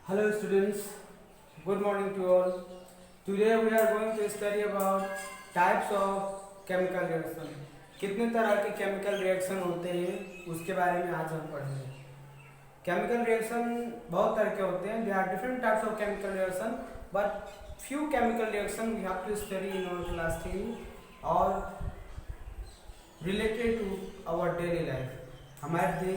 Hello students, good morning to all. Today we are going to study about types of chemical reaction. कितने तरह के chemical reaction होते हैं उसके बारे में आज हम पढ़ेंगे. केमिकल रिएक्शन बहुत तरह के होते हैं. There are different types of chemical reaction, but few chemical reaction we have to study in our class 10 or related to our daily life. हमारे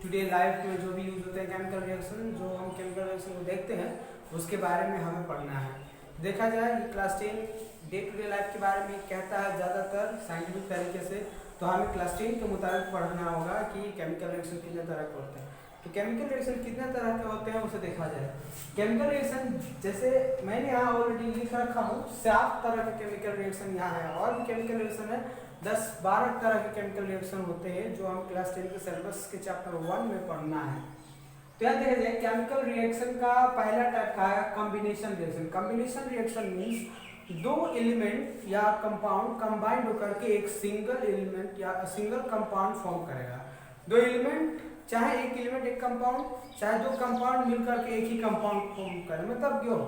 टुडे लाइफ में जो भी यूज होते हैं केमिकल रिएक्शन, जो हम केमिकल रिएक्शन को देखते हैं उसके बारे में हमें पढ़ना है. देखा जाए ये class 10 day to day life के बारे में कहता है ज़्यादातर साइंटिफिक तरीके से, तो हमें क्लास 10 के मुताबिक पढ़ना होगा कि केमिकल रिएक्शन कितने तरह के होते हैं. तो केमिकल रिएक्शन कितने तरह के होते हैं उसे देखा जाए. केमिकल रिएक्शन जैसे मैंने यहाँ ऑलरेडी लिख रखा हूँ 7 तरह के केमिकल रिएक्शन यहाँ है, और भी केमिकल रिएक्शन है 10-12 तरह के केमिकल रिएक्शन होते हैं जो हम क्लास 10 के सिलेबस के चैप्टर 1 में पढ़ना है. तो यहाँ देखा जाए केमिकल रिएक्शन का पहला टाइप का है combination reaction. Combination reaction means दो एलिमेंट या कंपाउंड कंबाइंड होकर के एक सिंगल एलिमेंट या सिंगल कंपाउंड फॉर्म करेगा. दो एलिमेंट, चाहे एक एलिमेंट एक कंपाउंड, चाहे दो कंपाउंड मिलकर के एक ही कंपाउंड फॉर्म करे, मतलब क्यों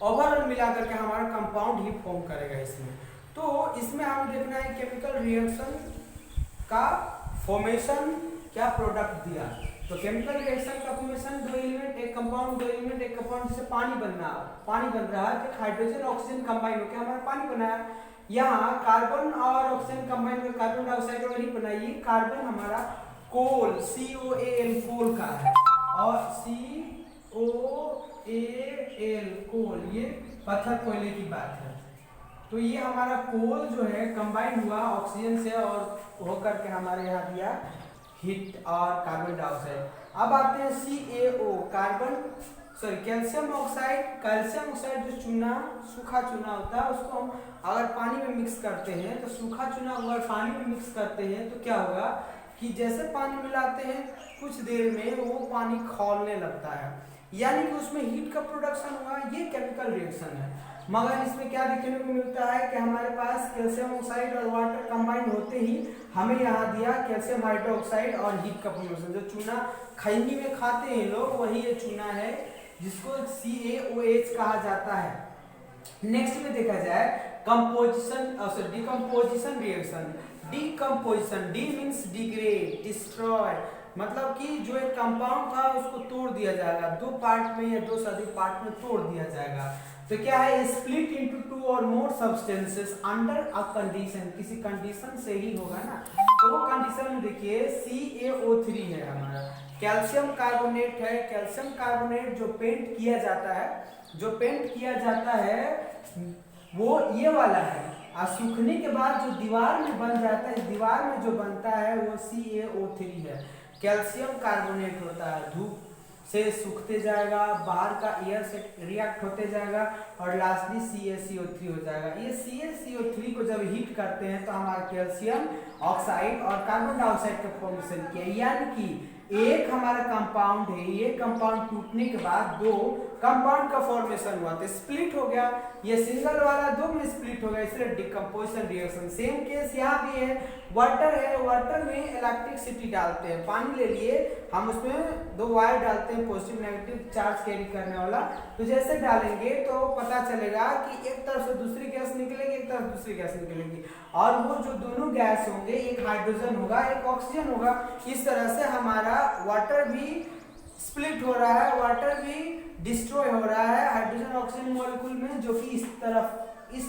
ओवरऑल मिलाकर के हमारा कंपाउंड ही फॉर्म करेगा इसमें. तो इसमें हमें देखना है केमिकल रिएक्शन का फॉर्मेशन क्या प्रोडक्ट दिया. तो केमिकल रिएक्शन का फॉर्मेशन दो एलिमेंट एक कंपाउंड, दो एलिमेंट एक कंपाउंड, जैसे पानी बन रहा है तो हाइड्रोजन ऑक्सीजन कंबाइन होकर हमारा पानी बना है. यहाँ कार्बन और ऑक्सीजन कंबाइन होकर कार्बन डाइऑक्साइड और नहीं बना. ये कार्बन हमारा कोल COAL कोल का है, और COAL कोल ये पत्थर कोयले की बात है. तो ये हमारा कोल जो है कंबाइन हुआ ऑक्सीजन से और होकर के हमारे यहाँ दिया हीट और कार्बन डाइऑक्साइड. अब आते हैं कैल्शियम ऑक्साइड. कैल्शियम ऑक्साइड जो चूना, सूखा चूना होता है, उसको हम अगर पानी में मिक्स करते हैं तो सूखा चूना अगर पानी में मिक्स करते हैं तो क्या होगा कि जैसे पानी मिलाते हैं कुछ देर में वो पानी खौलने लगता है, यानी कि उसमें हीट का प्रोडक्शन हुआ. ये केमिकल रिएक्शन है. मगर इसमें क्या देखने को मिलता है कि हमारे पास कैल्शियम ऑक्साइड और वाटर कंबाइंड होते ही हमें यहाँ दिया कैल्शियम हाइड्रोक्साइड और हीट का फॉर्मेशन. जो चूना खैनी में खाते हैं लोग वही ये चूना है जिसको CaOH कहा जाता है. नेक्स्ट में देखा जाए decomposition reaction. Decomposition, D means degrade, destroy, मतलब कि जो एक कंपाउंड था उसको तोड़ दिया जाएगा, दो पार्ट में या दो से अधिक पार्ट में तोड़ दिया जाएगा. तो क्या है, स्प्लिट इनटू 2 और मोर सब्सटेंसेस अंडर अ कंडीशन. किसी कंडीशन से ही होगा ना. तो वो कंडीशन में देखिए CaO3 है हमारा, कैल्शियम कार्बोनेट है. कैल्शियम कार्बोनेट जो पेंट किया जाता है वो ये वाला है, और सूखने के बाद जो दीवार में बन जाता है, दीवार में जो बनता है वो CaO3 है. कैल्शियम कार्बोनेट होता है, धूप से सूखते जाएगा, बाहर का एयर से रिएक्ट होते जाएगा और लास्टली CaCO3 हो जाएगा. ये CaCO3 को जब हीट करते हैं तो हमारा कैल्शियम ऑक्साइड और कार्बन डाइऑक्साइड का फॉर्मेशन किया, यानी कि एक हमारा कंपाउंड है, ये कंपाउंड टूटने के बाद दो कंपाउंड का फॉर्मेशन हुआ तो स्प्लिट हो गया. ये सिंगल वाला दो में स्प्लिट हो गया, इसलिए डिकम्पोजिशन रिएक्शन. सेम केस यहाँ भी है. वाटर है, वाटर में इलेक्ट्रिसिटी डालते हैं. पानी ले लिए हम, उसमें दो वायर डालते हैं पॉजिटिव नेगेटिव चार्ज कैरी करने वाला. तो जैसे डालेंगे तो पता चलेगा कि एक तरफ से दूसरी गैस निकलेगी, एक तरफ दूसरी गैस निकलेगी, और वो जो दोनों गैस होंगे एक हाइड्रोजन होगा एक ऑक्सीजन होगा. इस तरह से हमारा वाटर भी स्प्लिट हो रहा है, वाटर भी डिस्ट्रॉय हो रहा है हाइड्रोजन ऑक्सीजन मॉलिक्यूल में, जो कि इस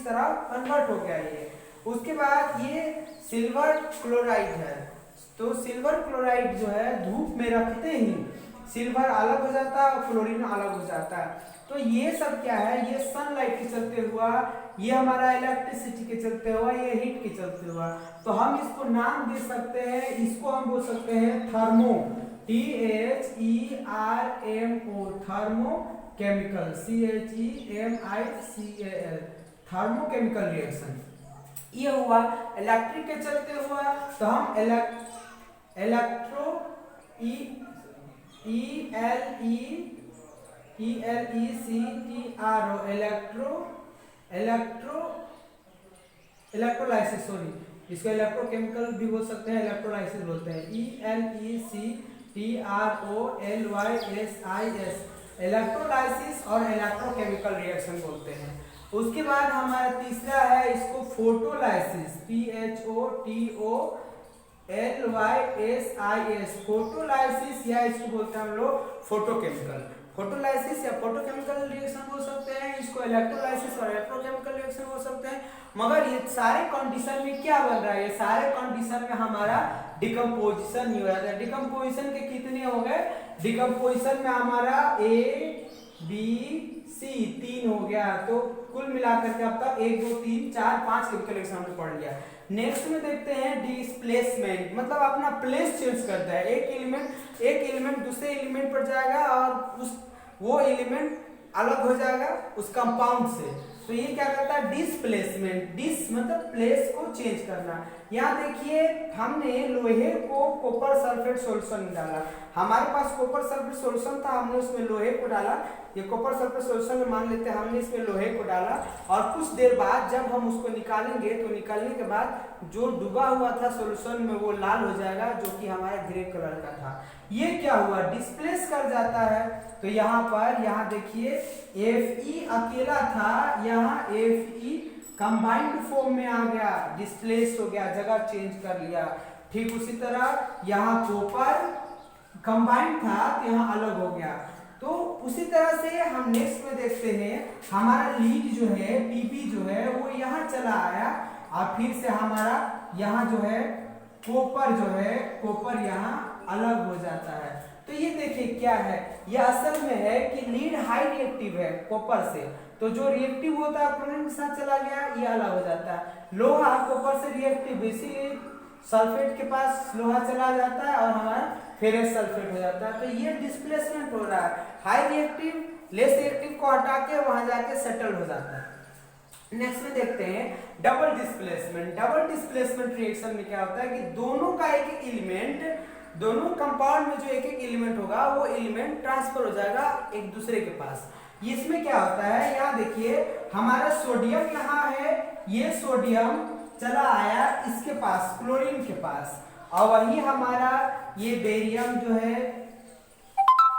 तरह कन्वर्ट हो गया ये. उसके बाद ये सिल्वर क्लोराइड है. तो सिल्वर क्लोराइड जो है धूप में रखते ही सिल्वर अलग हो जाता है और क्लोरीन अलग हो जाता है. तो ये सब क्या है, ये सनलाइट के चलते हुआ, ये हमारा इलेक्ट्रिसिटी के चलते हुआ, ये हीट के चलते हुआ. तो हम इसको नाम दे सकते हैं, इसको हम बोल सकते हैं thermo, THERMO, thermo chemical, CHEMICAL, thermochemical reaction. ये हुआ इलेक्ट्रिक के चलते हुआ, तो हम इलेक्ट्रो इलेक्ट्रोलाइसिस, इसको इलेक्ट्रोकेमिकल भी बोल सकते हैं, इलेक्ट्रोलाइसिस बोलते हैं. TROLYSIS, इलेक्ट्रोलाइसिस और इलेक्ट्रोकेमिकल रिएक्शन बोलते हैं। उसके बाद हमारा तीसरा है इसको फोटोलाइसिस, PHOTOLYSIS, फोटोलाइसिस या इसको बोलते हैं हम लोग फोटोकेमिकल। फोटोलाइसिस या फोटोकेमिकल रिएक्शन बोल सकते हैं, इसको इलेक्ट्रोलाइसिस और इलेक्ट्रोकेमिकल रिएक्शन बोल सकते हैं। मगर ये सारे कंडीशन में क्या बन रहा है, ये सारे कंडीशन में हमारा डिकम्पोजिशन नहीं हो रहा है। डिकम्पोजिशन के कितने हो गए, डिकम्पोजिशन में हमारा ABC 3 हो गया, तो कुल मिलाकर के अब तक 1 2 3 4 5 केमिकल रिएक्शन हमने पढ़ लिया। नेक्स्ट में देखते हैं डिस्प्लेसमेंट, मतलब अपना प्लेस चेंज करता है। एक एलिमेंट दूसरे एलिमेंट पर जाएगा और वो एलिमेंट अलग हो जाएगा उस कंपाउंड से, तो ये क्या करता है डिस्प्लेसमेंट। डिस मतलब प्लेस को चेंज करना। यहाँ देखिए हमने लोहे को कॉपर सल्फेट सॉल्यूशन में डाला, हमारे पास कॉपर सल्फेट सॉल्यूशन था, हमने उसमें लोहे को डाला। ये कॉपर सल्फेट सॉल्यूशन में मान लेते हैं हमने इसमें लोहे को डाला, और कुछ देर बाद जब हम उसको निकालेंगे तो निकालने के बाद जो डूबा हुआ था सॉल्यूशन में वो लाल हो जाएगा, जो कि हमारा ग्रे कलर का था। ये क्या हुआ, डिस्प्लेस कर जाता है। तो यहाँ देखिए Fe अकेला था, यहाँ Fe कंबाइंड फॉर्म में आ गया, डिस्प्लेस हो गया, जगह चेंज कर लिया। ठीक उसी तरह यहाँ कॉपर कंबाइंड था तो यहाँ अलग हो गया। तो उसी तरह से हम नेक्स्ट में देखते हैं हमारा लीड जो है Pp जो है वो यहाँ चला आया, और फिर से हमारा यहाँ जो है कॉपर यहाँ अलग हो जाता है। तो ये देखिए क्या है, ये असल में है कि लीड हाई रिएक्टिव है कॉपर से, तो जो रिएक्टिव होता है प्रोटॉन के साथ चला गया, ये अलग हो जाता है। लोहा कॉपर से रिएक्टिव, इसीलिए सल्फेट के पास लोहा चला जाता है और हमारा फेरस सल्फेट हो जाता है। तो ये डिस्प्लेसमेंट हो रहा है, हाई रिएक्टिव लेस रिएक्टिव को हटा के वहां जाके सेटल हो जाता है। नेक्स्ट में देखते हैं double displacement. Double displacement reaction में क्या होता है कि दोनों का एक एलिमेंट, दोनों कंपाउंड में जो एक एलिमेंट होगा वो एलिमेंट ट्रांसफर हो जाएगा एक दूसरे के पास। इसमें क्या होता है, यहाँ देखिए हमारा सोडियम यहाँ है, ये सोडियम चला आया इसके पास क्लोरीन के पास, और वही हमारा ये बेरियम जो है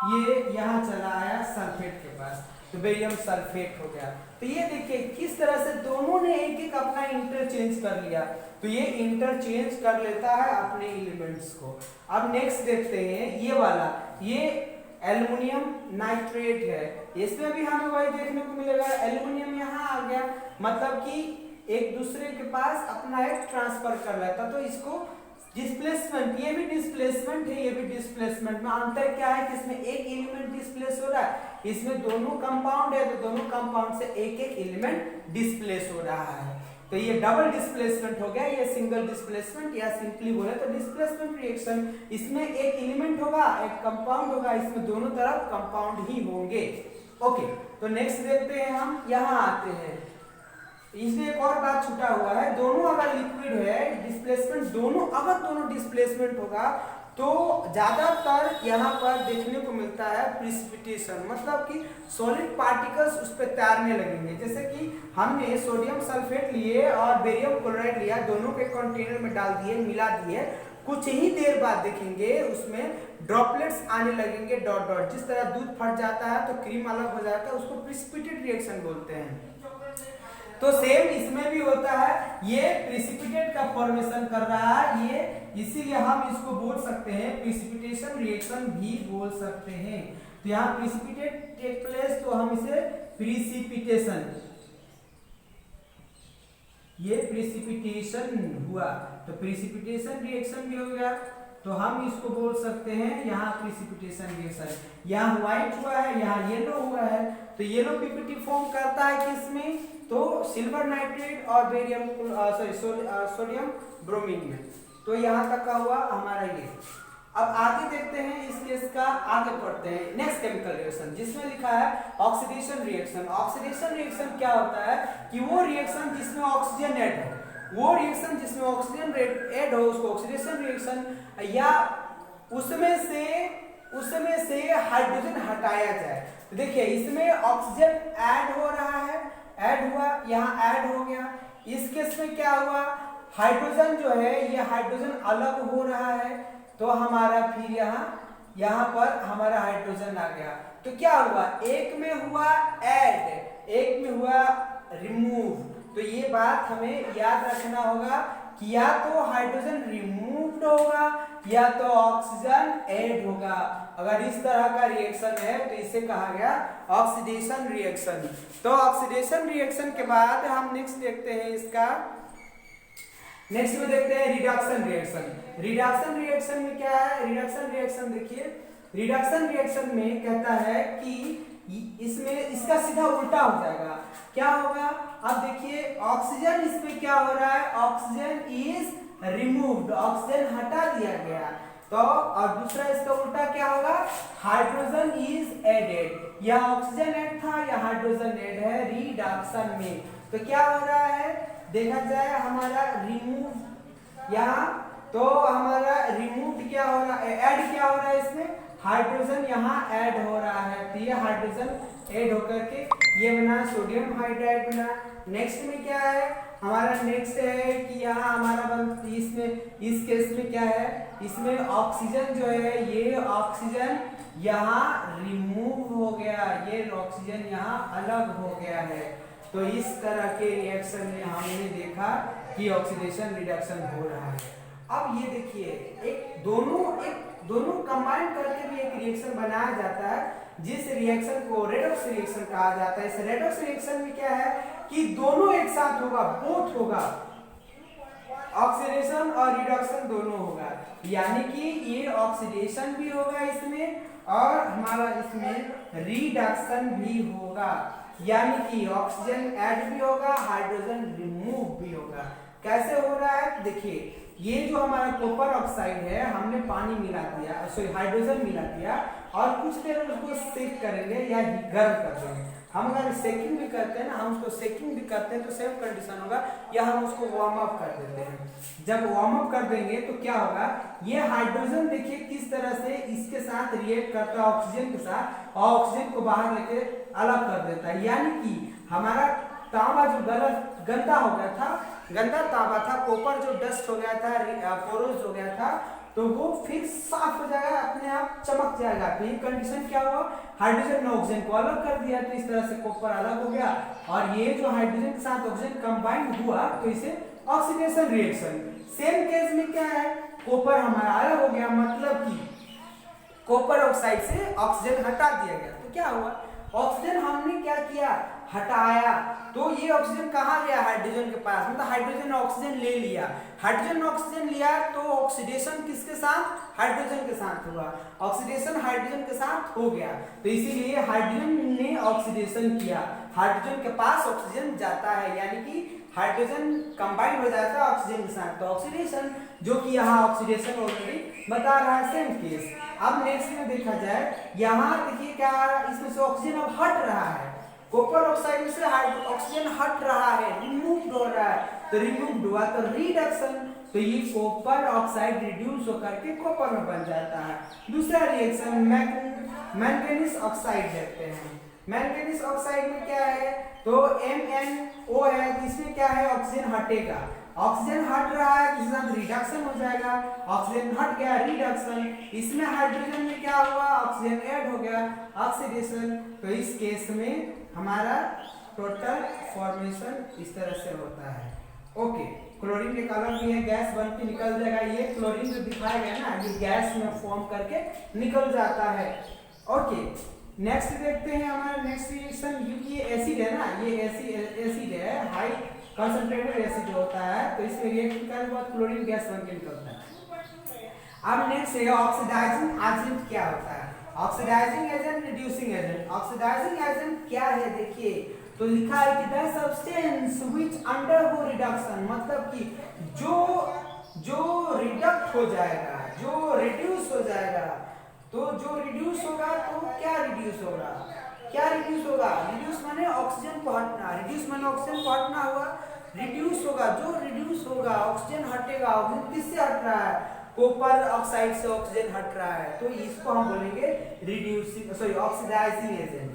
ये यहाँ चला आया सल्फेट के पास, तो बेरियम सल्फेट हो गया। तो ये देखिए किस तरह से दोनों ने एक एक अपना इंटरचेंज कर लिया, तो ये इंटरचेंज कर लेता है अपने एलिमेंट्स को। अब नेक्स्ट देखते हैं ये वाला, ये एल्युमिनियम नाइट्रेट है, इसमें भी हमें वही देखने को मिलेगा, एल्युमिनियम यहाँ आ गया, मतलब कि एक दूसरे के पास अपना एक ट्रांसफर कर लेता, तो इसको डिस्प्लेसमेंट, ये भी डिस्प्लेसमेंट है, ये भी डिस्प्लेसमेंट में अंतर क्या है कि इसमें एक एलिमेंट डिस्प्लेस हो रहा है, इसमें दोनों कंपाउंड है तो दोनों कंपाउंड से एक एक एलिमेंट डिस्प्लेस हो रहा है। तो ये डबल डिस्प्लेसमेंट हो गया, ये सिंगल डिस्प्लेसमेंट, या सिंपली बोले तो डिस्प्लेसमेंट रिएक्शन। इसमें एक एलिमेंट होगा एक कंपाउंड होगा, इसमें दोनों तरफ कंपाउंड ही होंगे। ओके, तो नेक्स्ट देखते हैं हम, यहाँ आते हैं, इसमें एक और बात छूटा हुआ है, दोनों अगर लिक्विड है डिस्प्लेसमेंट, अगर दोनों डिस्प्लेसमेंट होगा तो ज्यादातर यहाँ पर देखने को मिलता है प्रिसिपिटेशन, मतलब कि सॉलिड पार्टिकल्स उस पर तैरने लगेंगे। जैसे कि हमने सोडियम सल्फेट लिए और बेरियम क्लोराइड लिया, दोनों के कंटेनर में डाल दिए, मिला दिए, कुछ ही देर बाद देखेंगे उसमें ड्रॉपलेट्स आने लगेंगे, डॉट डॉट, जिस तरह दूध फट जाता है तो क्रीम अलग हो जाता है, उसको प्रिसिपिटेट रिएक्शन बोलते हैं। तो सेम इसमें भी होता है, ये प्रिसिपिटेट का फॉर्मेशन कर रहा है ये, इसीलिए हम इसको बोल सकते हैं प्रिसिपिटेशन रिएक्शन भी बोल सकते हैं। तो यहाँ प्रिसिपिटेट टेक प्लेस, तो हम इसे प्रिसिपिटेशन, ये प्रिसिपिटेशन हुआ तो प्रिसिपिटेशन रिएक्शन भी हो गया, तो हम इसको बोल सकते हैं यहाँ प्रिसिपिटेशन रिएक्शन। यहाँ व्हाइट हुआ है, यहाँ येलो हुआ है, तो येलो पीपीटी फॉर्म करता है किसमें, तो सिल्वर नाइट्रेट और बेरियम सोडियम ब्रोमीन में। तो यहाँ तक का हुआ हमारा ये। अब आगे देखते हैं इस केस का, आगे पढ़ते हैं नेक्स्ट केमिकल रिएक्शन जिसमें लिखा है ऑक्सीडेशन रिएक्शन। ऑक्सीडेशन रिएक्शन क्या होता है कि वो रिएक्शन जिसमें ऑक्सीजन ऐड हो, वो रिएक्शन जिसमें ऑक्सीजन ऐड हो उसको ऑक्सीडेशन रिएक्शन, या उसमें से हाइड्रोजन हटाया जाए। तो देखिए इसमें ऑक्सीजन ऐड हो रहा है, ऐड हुआ, यहाँ ऐड हो गया, इस केस में क्या हुआ, हाइड्रोजन जो है ये हाइड्रोजन अलग हो रहा है, तो हमारा फिर यहाँ यहाँ पर हमारा हाइड्रोजन आ गया। तो क्या हुआ, एक में हुआ ऐड, एक में हुआ रिमूव। तो ये बात हमें याद रखना होगा कि या तो हाइड्रोजन रिमूव्ड होगा या तो ऑक्सीजन ऐड होगा। अगर इस तरह का रिएक्शन है तो इसे कहा गया ऑक्सीडेशन रिएक्शन। तो ऑक्सीडेशन रिएक्शन के बाद हम नेक्स्ट देखते हैं इसका, नेक्स्ट में देखते हैं रिडक्शन रिएक्शन। रिडक्शन रिएक्शन में क्या है, रिडक्शन रिएक्शन देखिए, रिडक्शन रिएक्शन में कहता है कि इसमें इसका सीधा उल्टा हो जाएगा। क्या होगा, अब देखिए ऑक्सीजन इसमें क्या हो रहा है, ऑक्सीजन इज रिमूव्ड, ऑक्सीजन हटा दिया गया। तो और दूसरा इसका उल्टा क्या होगा, हाइड्रोजन इज एडेड। या ऑक्सीजन ऐड था या हाइड्रोजन ऐड है रिडक्शन में। तो क्या हो रहा है, देखा जाए हमारा रिमूव यहाँ, तो हमारा रिमूव क्या हो रहा है, ऐड क्या हो रहा है इसमें, हाइड्रोजन यहाँ ऐड हो रहा है। तो ये हाइड्रोजन ऐड होकर के ये बना सोडियम हाइड्राइड बना। नेक्स्ट में क्या है हमारा, नेक्स्ट है कि यहाँ हमारा इसमें इस केस में क्या है, इसमें ऑक्सीजन जो है ये ऑक्सीजन यहाँ रिमूव हो गया, ये ऑक्सीजन यहाँ अलग हो गया है। तो इस तरह के रिएक्शन में हमने देखा कि ऑक्सीडेशन रिडक्शन हो रहा है। अब ये देखिए एक दोनों कंबाइन करके भी एक रिएक्शन बनाया जाता है जिस रिएक्शन को रेडॉक्स रिएक्शन कहा जाता है। इस रेडॉक्स रिएक्शन में क्या है कि दोनों एक साथ होगा, बोथ होगा, ऑक्सीडेशन और रिडक्शन दोनों होगा। यानी कि ये ऑक्सीडेशन भी होगा इसमें और हमारा इसमें रिडक्शन भी होगा। यानी कि ऑक्सीजन ऐड भी होगा, हाइड्रोजन रिमूव भी होगा। कैसे हो रहा है देखिए, ये जो हमारा कॉपर ऑक्साइड है हमने पानी मिला दिया, सॉरी हाइड्रोजन मिला दिया और कुछ देर उसको सेक करेंगे या गर्म कर देंगे। हम अगर सेकिंग भी करते हैं ना, हम उसको सेकिंग भी करते हैं तो सेम कंडीशन होगा, या हम उसको वार्म अप कर देते हैं। जब वार्म अप कर देंगे तो क्या होगा, ये हाइड्रोजन देखिए किस तरह से इसके साथ रिएक्ट करता है ऑक्सीजन के साथ और ऑक्सीजन को बाहर लेके अलग कर देता है। यानी कि हमारा तांबा जो गंदा हो गया था, गंदा तांबा था, कॉपर जो डस्ट हो गया था, पोरोज हो गया था, तो वो फिर साफ हो जाएगा, अपने आप चमक जाएगा। तो ये कंडीशन क्या हुआ, हाइड्रोजन ने ऑक्सीजन को अलग कर दिया तो इस तरह से कॉपर अलग हो गया और ये जो हाइड्रोजन के साथ ऑक्सीजन कंबाइन हुआ तो इसे ऑक्सीडेशन रिएक्शन। सेम केस में क्या है, कॉपर हमारा अलग हो गया, मतलब कि कॉपर ऑक्साइड से ऑक्सीजन हटा दिया गया। तो क्या हुआ, ऑक्सीजन हमने क्या किया, हटाया। तो ये ऑक्सीजन कहाँ गया, हाइड्रोजन के पास, मतलब हाइड्रोजन ने ऑक्सीजन ले लिया। हाइड्रोजन ने ऑक्सीजन लिया तो ऑक्सीडेशन किसके साथ, हाइड्रोजन के साथ हुआ, ऑक्सीडेशन हाइड्रोजन के साथ हो गया। तो इसीलिए हाइड्रोजन ने ऑक्सीडेशन किया, हाइड्रोजन के पास ऑक्सीजन जाता है, यानी कि हाइड्रोजन कंबाइन हो जाता है ऑक्सीजन के साथ, तो ऑक्सीडेशन, जो कि यहाँ ऑक्सीडेशन ऑलरेडी बता रहा है सेम केस। अब नेक्स्ट में देखा जाए, यहाँ देखिए क्या इसमें से ऑक्सीजन अब हट रहा है, कॉपर ऑक्साइड में से ऑक्सीजन हट रहा है, रिमूव हो रहा है। तो रिमूव हुआ तो रिडक्शन, तो ये कॉपर ऑक्साइड रिड्यूस होकर के कॉपर में बन जाता है। दूसरा रिएक्शन मैंगनीज ऑक्साइड देखते हैं। मैंगनीज ऑक्साइड में क्या है, तो MnO है, तो इसमें क्या है, ऑक्सीजन हटेगा, ऑक्सीजन हट रहा है तो इसके साथ रिडक्शन हो जाएगा, ऑक्सीजन हट गया रिडक्शन। इसमें हाइड्रोजन में क्या हुआ, ऑक्सीजन ऐड हो गया, ऑक्सीडेशन। तो इस केस में हमारा टोटल फॉर्मेशन इस तरह से होता है। ओके, क्लोरीन एक अलग भी है, गैस बन के निकल जाएगा। ये क्लोरीन जो दिखाया गया ना, ये गैस में फॉर्म करके निकल जाता है। ओके, नेक्स्ट देखते हैं हमारा नेक्स्ट रिएक्शन, क्योंकि ये एसिड है ना, ये एसिड है, हाई कंसंट्रेटेड एसिड होता है, तो इसमें रिएक्शन करने के बाद क्लोरीन गैस बन के निकलता है। अब नेक्स्ट है ऑक्सीडाइजिंग एजेंट क्या होता है, oxidizing agent, reducing agent. Oxidizing agent क्या है देखिए, तो लिखा है कि the substance which undergo reduction, मतलब कि जो रिडक्ट हो जाएगा, जो रिड्यूस हो जाएगा, तो जो रिड्यूस होगा तो क्या रिड्यूस होगा, क्या रिड्यूस होगा, रिड्यूस माने ऑक्सीजन को हटना, रिड्यूस माने ऑक्सीजन को हटना हुआ, रिड्यूस होगा, जो रिड्यूस होगा ऑक्सीजन हटेगा। ऑक्सीजन किससे हट रहा है, कॉपर ऑक्साइड से ऑक्सीजन हट रहा है, तो इसको हम बोलेंगे reducing, sorry oxidizing agent,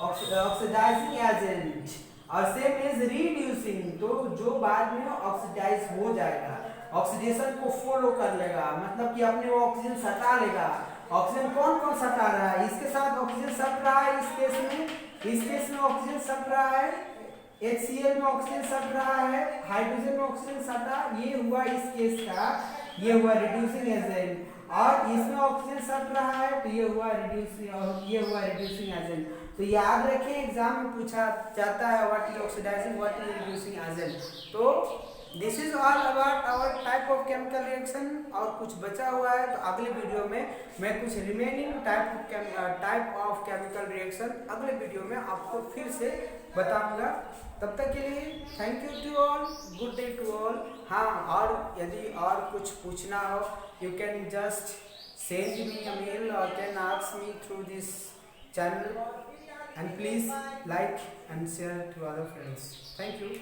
oxidizing agent. और सेम इज रिड्यूसिंग, तो जो बाद में ऑक्सीडाइज हो जाएगा, ऑक्सीडेशन को फॉलो कर लेगा, मतलब कि अपने ऑक्सीजन सटा लेगा। ऑक्सीजन कौन कौन सटा रहा है, इसके साथ ऑक्सीजन सट रहा है, इस केस में ऑक्सीजन सट रहा है, HCl में ऑक्सीजन सट रहा है, हाइड्रोजन में ऑक्सीजन सटा, ये हुआ इस केस का, ये हुआ रिड्यूसिंग एजेंट। और इसमें ऑक्सीजन सट रहा है तो ये हुआ रिड्यूसिंग एजेंट। तो याद रखें एग्जाम में पूछा जाता है what is oxidizing, what is reducing agent. तो this is all about our type of chemical reaction. और कुछ बचा हुआ है तो अगले वीडियो में मैं कुछ remaining type of chemical reaction अगले वीडियो में आपको फिर से बताऊंगा। तब तक के लिए thank you to all, good day to all. हाँ, और यदि और कुछ पूछना हो you can just send me a mail और can ask me through this channel, and please like and share to other friends. Thank you.